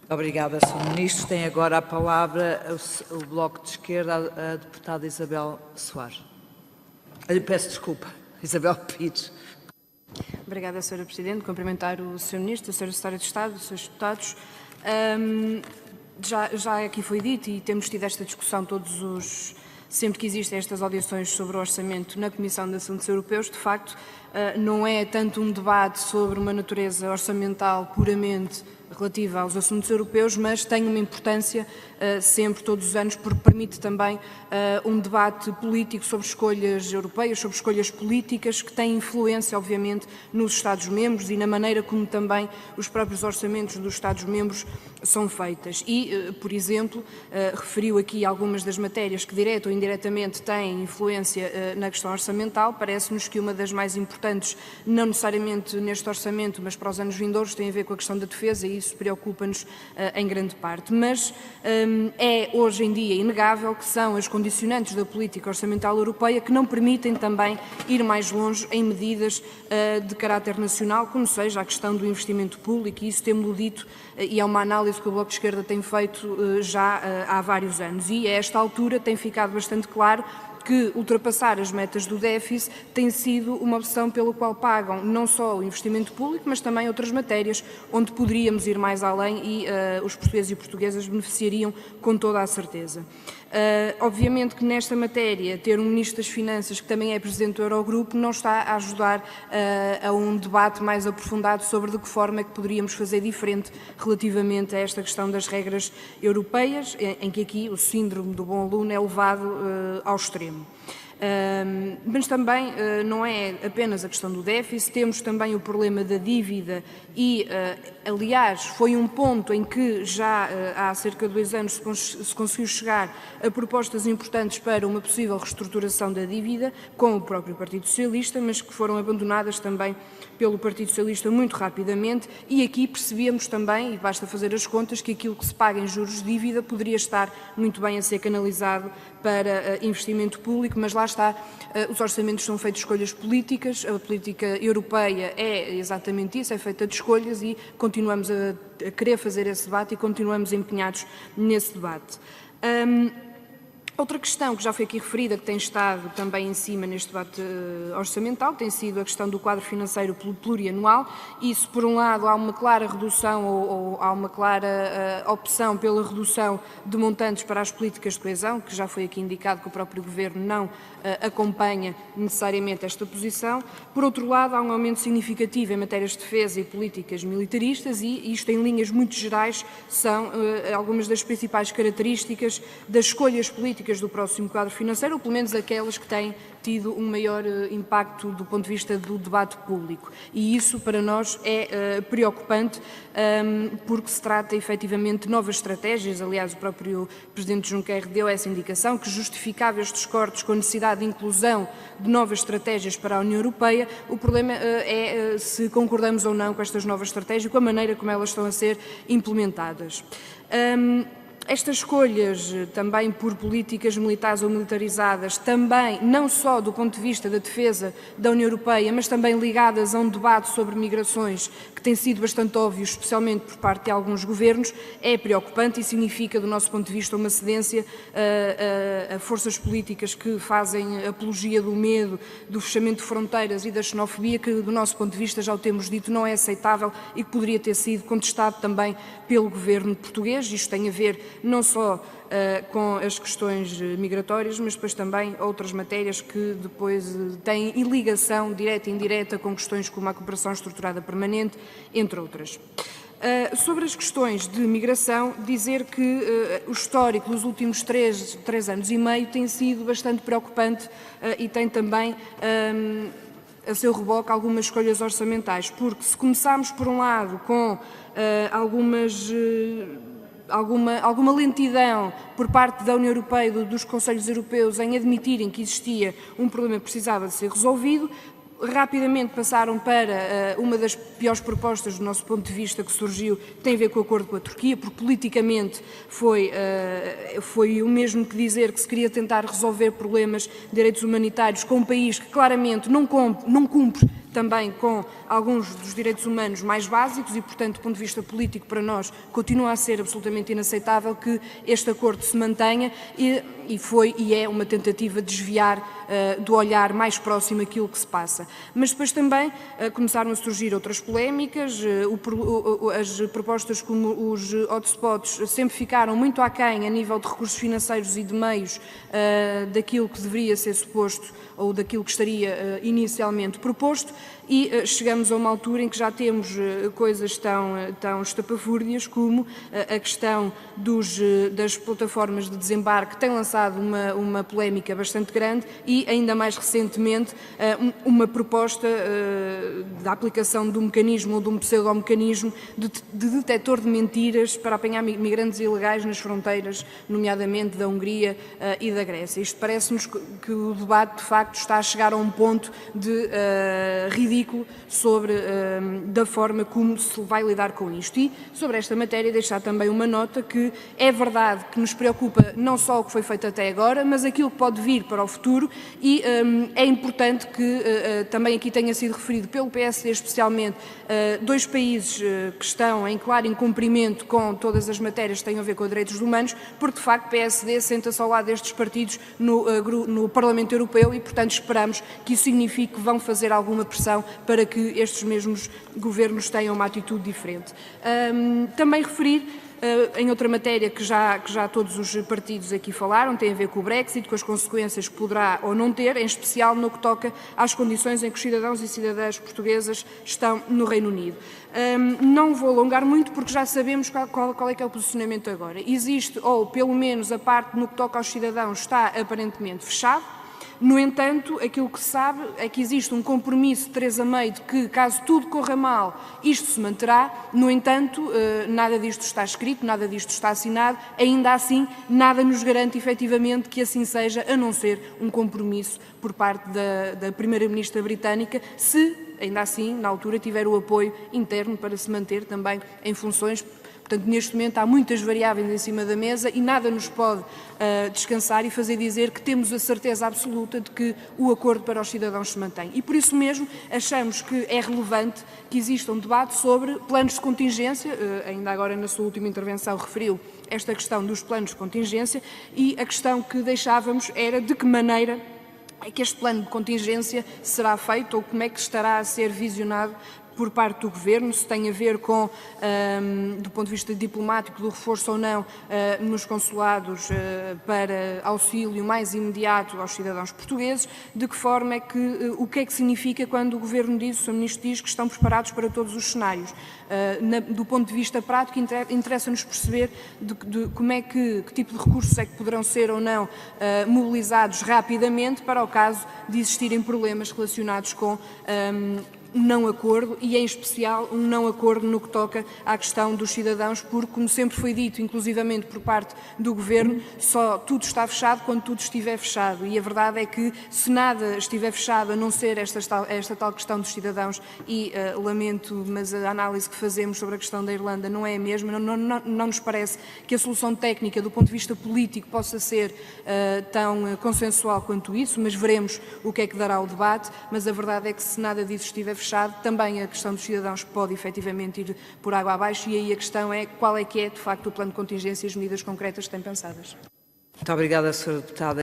Obrigada, Sr. Ministro. Tem agora a palavra o Bloco de Esquerda, a deputada Isabel Soares. Peço desculpa, Isabel Pires. Obrigada, Sra. Presidente. Cumprimentar o Sr. Ministro, a Sra. Secretária de Estado, os Srs. Deputados. Já aqui foi dito e temos tido esta discussão sempre que existem estas audições sobre o orçamento na Comissão de Assuntos Europeus, de facto, não é tanto um debate sobre uma natureza orçamental puramente relativa aos assuntos europeus, mas tem uma importância sempre, todos os anos, porque permite também um debate político sobre escolhas europeias, sobre escolhas políticas que têm influência, obviamente, nos Estados-membros e na maneira como também os próprios orçamentos dos Estados-membros são feitas. E, por exemplo, referiu aqui algumas das matérias que, direta ou indiretamente, têm influência na questão orçamental. Parece-nos que uma das mais importantes, não necessariamente neste orçamento, mas para os anos vindouros, tem a ver com a questão da defesa, e isso preocupa-nos em grande parte. Mas é hoje em dia inegável que são as condicionantes da política orçamental europeia que não permitem também ir mais longe em medidas de caráter nacional, como seja a questão do investimento público, e isso temos-lo dito, e é uma análise que o Bloco de Esquerda tem feito já há vários anos. E a esta altura tem ficado bastante claro que ultrapassar as metas do déficit tem sido uma opção pela qual pagam não só o investimento público, mas também outras matérias onde poderíamos ir mais além e os portugueses e portuguesas beneficiariam com toda a certeza. Obviamente que nesta matéria ter um Ministro das Finanças que também é Presidente do Eurogrupo não está a ajudar a um debate mais aprofundado sobre de que forma é que poderíamos fazer diferente relativamente a esta questão das regras europeias, em que aqui o síndrome do bom aluno é levado ao extremo. Mas também não é apenas a questão do déficit, temos também o problema da dívida e, aliás, foi um ponto em que já há cerca de 2 anos se conseguiu chegar a propostas importantes para uma possível reestruturação da dívida com o próprio Partido Socialista, mas que foram abandonadas também pelo Partido Socialista muito rapidamente, e aqui percebíamos também, e basta fazer as contas, que aquilo que se paga em juros de dívida poderia estar muito bem a ser canalizado para investimento público, mas lá está, os orçamentos são feitos de escolhas políticas, a política europeia é exatamente isso, é feita de escolhas e continuamos a querer fazer esse debate e continuamos empenhados nesse debate. Outra questão que já foi aqui referida, que tem estado também em cima neste debate orçamental, tem sido a questão do quadro financeiro plurianual. Isso, por um lado, há uma clara redução ou há uma clara opção pela redução de montantes para as políticas de coesão, que já foi aqui indicado que o próprio Governo não acompanha necessariamente esta posição. Por outro lado, há um aumento significativo em matérias de defesa e políticas militaristas, e isto, em linhas muito gerais, são algumas das principais características das escolhas políticas do próximo quadro financeiro, ou pelo menos aquelas que têm tido um maior impacto do ponto de vista do debate público. E isso, para nós, é preocupante, porque se trata, efetivamente, de novas estratégias. Aliás, o próprio Presidente Juncker deu essa indicação, que justificava estes cortes com a necessidade de inclusão de novas estratégias para a União Europeia. O problema é se concordamos ou não com estas novas estratégias, com a maneira como elas estão a ser implementadas. Estas escolhas também por políticas militares ou militarizadas, também não só do ponto de vista da defesa da União Europeia, mas também ligadas a um debate sobre migrações que tem sido bastante óbvio, especialmente por parte de alguns governos, é preocupante e significa, do nosso ponto de vista, uma cedência a forças políticas que fazem apologia do medo, do fechamento de fronteiras e da xenofobia, que, do nosso ponto de vista, já o temos dito, não é aceitável e que poderia ter sido contestado também pelo governo português. Isto tem a ver não só com as questões migratórias, mas depois também outras matérias que depois têm ligação direta e indireta com questões como a cooperação estruturada permanente, entre outras. Sobre as questões de migração, dizer que o histórico dos últimos 3 anos e meio tem sido bastante preocupante e tem também a seu reboque algumas escolhas orçamentais, porque se começarmos por um lado com alguma lentidão por parte da União Europeia, dos Conselhos Europeus, em admitirem que existia um problema que precisava de ser resolvido, rapidamente passaram para uma das piores propostas do nosso ponto de vista que surgiu, que tem a ver com o acordo com a Turquia, porque politicamente foi o mesmo que dizer que se queria tentar resolver problemas de direitos humanitários com um país que claramente não cumpre também com alguns dos direitos humanos mais básicos e, portanto, do ponto de vista político, para nós, continua a ser absolutamente inaceitável que este acordo se mantenha e é uma tentativa de desviar do olhar mais próximo aquilo que se passa. Mas depois também começaram a surgir outras polémicas, as propostas como os hotspots sempre ficaram muito aquém a nível de recursos financeiros e de meios daquilo que deveria ser suposto ou daquilo que estaria inicialmente proposto, e chegamos a uma altura em que já temos coisas tão estapafúrdias como a questão das plataformas de desembarque, que tem lançado uma polémica bastante grande, e ainda mais recentemente uma proposta da aplicação de um mecanismo ou de um pseudo-mecanismo de detector de mentiras para apanhar migrantes ilegais nas fronteiras, nomeadamente da Hungria e da Grécia. Isto parece-nos que o debate, de facto, está a chegar a um ponto de ridículo sobre da forma como se vai lidar com isto. E sobre esta matéria deixar também uma nota que é verdade que nos preocupa não só o que foi feito até agora, mas aquilo que pode vir para o futuro, e é importante que também aqui tenha sido referido pelo PSD especialmente dois países que estão em claro incumprimento com todas as matérias que têm a ver com direitos humanos, porque de facto o PSD senta-se ao lado destes partidos no Parlamento Europeu e, portanto, esperamos que isso signifique que vão fazer alguma pressão para que estes mesmos governos tenham uma atitude diferente. Também referir em outra matéria que já todos os partidos aqui falaram, tem a ver com o Brexit, com as consequências que poderá ou não ter, em especial no que toca às condições em que os cidadãos e cidadãs portuguesas estão no Reino Unido. Não vou alongar muito porque já sabemos qual é que é o posicionamento agora. Existe, ou pelo menos a parte no que toca aos cidadãos está aparentemente fechado. No entanto, aquilo que se sabe é que existe um compromisso de Theresa May de que, caso tudo corra mal, isto se manterá. No entanto, nada disto está escrito, nada disto está assinado. Ainda assim, nada nos garante efetivamente que assim seja, a não ser um compromisso por parte da Primeira-Ministra britânica, se, ainda assim, na altura, tiver o apoio interno para se manter também em funções. Portanto, neste momento há muitas variáveis em cima da mesa e nada nos pode descansar e fazer dizer que temos a certeza absoluta de que o acordo para os cidadãos se mantém. E por isso mesmo achamos que é relevante que exista um debate sobre planos de contingência, ainda agora na sua última intervenção referiu esta questão dos planos de contingência, e a questão que deixávamos era de que maneira é que este plano de contingência será feito ou como é que estará a ser visionado por parte do Governo, se tem a ver com, do ponto de vista diplomático, do reforço ou não nos consulados para auxílio mais imediato aos cidadãos portugueses, de que forma é que, o que é que significa quando o Governo diz, o Sr. Ministro diz que estão preparados para todos os cenários. Do ponto de vista prático, interessa-nos perceber como é que tipo de recursos é que poderão ser ou não mobilizados rapidamente para o caso de existirem problemas relacionados com um não acordo e, em especial, um não acordo no que toca à questão dos cidadãos, porque, como sempre foi dito, inclusivamente por parte do Governo, só tudo está fechado quando tudo estiver fechado. E a verdade é que, se nada estiver fechado, a não ser esta tal questão dos cidadãos, e lamento, mas a análise que fazemos sobre a questão da Irlanda não é a mesma, não nos parece que a solução técnica, do ponto de vista político, possa ser tão consensual quanto isso, mas veremos o que é que dará o debate. Mas a verdade é que, se nada disso estiver fechado, também a questão dos cidadãos pode efetivamente ir por água abaixo, e aí a questão é qual é que é, de facto, o plano de contingência e as medidas concretas que têm pensadas. Muito obrigada, Sra. Deputada.